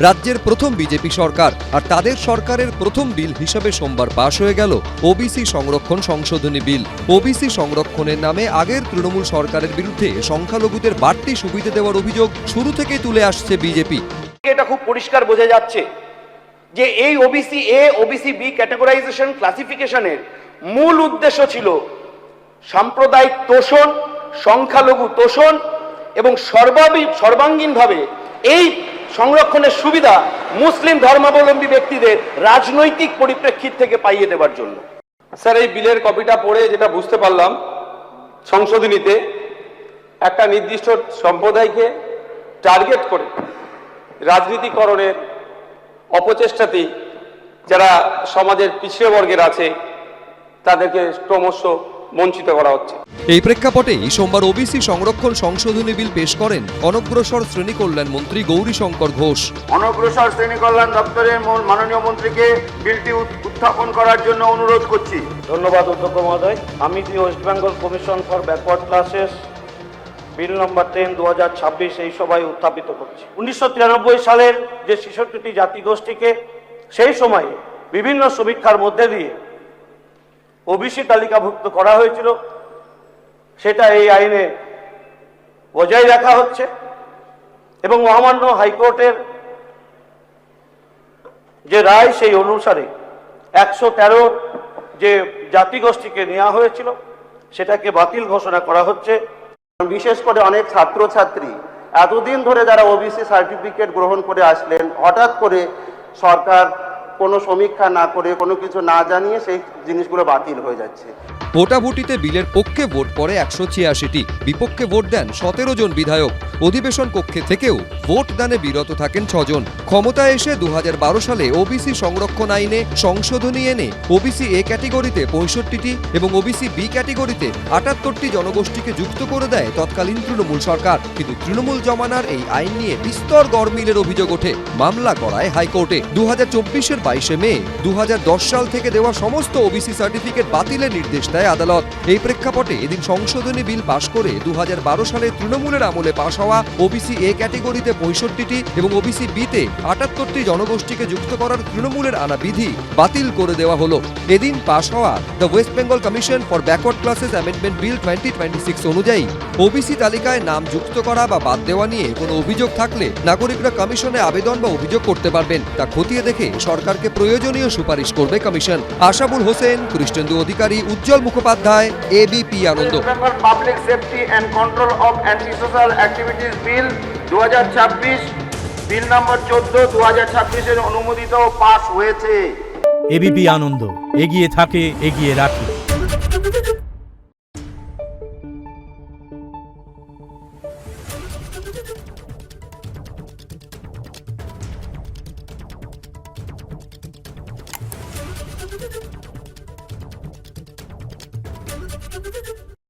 রাজ্যের প্রথম বিজেপি সরকার, আর তাদের সরকারের প্রথম বিল হিসাবে সোমবার পাশ হয়ে গেল ওবিসি সংরক্ষণ সংশোধনী বিল। ওবিসি সংরক্ষণের নামে আগের তৃণমূল সরকারের বিরুদ্ধে সংখ্যালঘুদের বাড়তি সুবিধা দেওয়ার অভিযোগ শুরু থেকেই তুলে আসছে বিজেপি। এটা খুব পরিষ্কার বোঝা যাচ্ছে যে এই OBC A OBC B categorization ক্লাসিফিকেশনের মূল উদ্দেশ্য ছিল সাম্প্রদায়িক তোষণ, সংখ্যালঘু তোষণ এবং সর্বাঙ্গীনভাবে এই সংরক্ষণের সুবিধা মুসলিম ধর্মাবলম্বী ব্যক্তিদের রাজনৈতিক পরিপ্রেক্ষিত থেকে পাইয়ে দেওয়ার জন্য। স্যার, এই বিলের কপিটা পড়ে যেটা বুঝতে পারলাম, সংশোধনীতে একটা নির্দিষ্ট সম্প্রদায়কে টার্গেট করে রাজনীতিকরণের অপচেষ্টাতেই যারা সমাজের পিছিয়ে বর্গের আছে তাদেরকে ক্রমশ বঞ্চিত করা হচ্ছে। এই প্রেক্ষাপটেই সোমবার ওবিসি সংরক্ষণ সংশোধনী বিল পেশ করেন অনগ্রসর শ্রেণী কল্যাণ মন্ত্রী গৌরীশঙ্কর ঘোষ। অনগ্রসর শ্রেণী কল্যাণ দপ্তরের মাননীয় মন্ত্রীকে বিলটি উত্থাপন করার জন্য অনুরোধ করছি। ধন্যবাদ অধ্যক্ষ মহোদয়। আমি West Bengal commission for backward classes bill number 10 2026 এই সভায় উত্থাপিত করছি। 1993 সালের যে 66টি জাতিগোষ্ঠীকে সেই সময়ে বিভিন্ন সমীক্ষার মধ্যে দিয়ে ওবিসি তালিকাভুক্ত করা হয়েছিল, সেটা এই আইনে বজায় রাখা হচ্ছে এবং মহামান্য হাইকোর্টের যে রায় সেই অনুসারে 113 যে জাতিগোষ্ঠীকে নেওয়া হয়েছিল সেটাকে বাতিল ঘোষণা করা হচ্ছে। বিশেষ করে অনেক ছাত্রছাত্রী এতদিন ধরে যারা ওবিসি সার্টিফিকেট গ্রহণ করে আসলেন, হঠাৎ করে সরকার কোনো সমীক্ষা না করে কোনো কিছু না জানিয়ে সেই জিনিসগুলো বাতিল হয়ে যাচ্ছে। ভোটাভুটিতে বিলের পক্ষে ভোট পড়ে 186টি, বিপক্ষে ভোট দেন 17 জন বিধায়ক। অধিবেশন কক্ষে থেকেও ভোট দানে বিরত থাকেন 6 জন। ক্ষমতায় এসে 2012 সালে ওবিসি সংরক্ষণ আইনে সংশোধনী এনে ওবিসি এ ক্যাটেগরিতে 65টি এবং ওবিসি বি ক্যাটেগরিতে 78টি জনগোষ্ঠীকে যুক্ত করে দেয় তৎকালীন তৃণমূল সরকার। কিন্তু তৃণমূল জমানার এই আইন নিয়ে বিস্তর গরমিলের অভিযোগ ওঠে, মামলা করায় হাইকোর্টে। 2024-এর 22শে মে 2010 সাল থেকে দেওয়া সমস্ত ওবিসি সার্টিফিকেট বাতিলের নির্দেশ দেয় আদালত। এই প্রেক্ষাপটে এদিন সংশোধনী বিল পাশ করে 2012 সালে তৃণমূলের আমলে পাশ হওয়া ওবিসি এ ক্যাটেগরিতে 65টি এবং ওবিসি বিতে 78টি জনগোষ্ঠীকে যুক্ত করার তৃণমূলের আনা বিধি বাতিল করে দেওয়া হলো। এদিন পাশ হওয়া the West Bengal commission for backward classes amendment bill 2026 অনুযায়ী ওবিসি তালিকায় নাম যুক্ত করা বা বাদ দেওয়া নিয়ে কোনো অভিযোগ থাকলে নাগরিকরা কমিশনে আবেদন বা অভিযোগ করতে পারবেন। তা খতিয়ে দেখে সরকারকে প্রয়োজনীয় সুপারিশ করবে commission. Ashabul Hossain, Krishnendu Adhikari, Ujjwal Mukhopadhyay, ABP Ananda. Public safety and control of anti social activities bill 2026 bill number 14 2026 এর অনুমোদিত ও পাস হয়েছে। এবিপি আনন্দ, এগিয়ে থাকে, এগিয়ে রাখে। Thank you.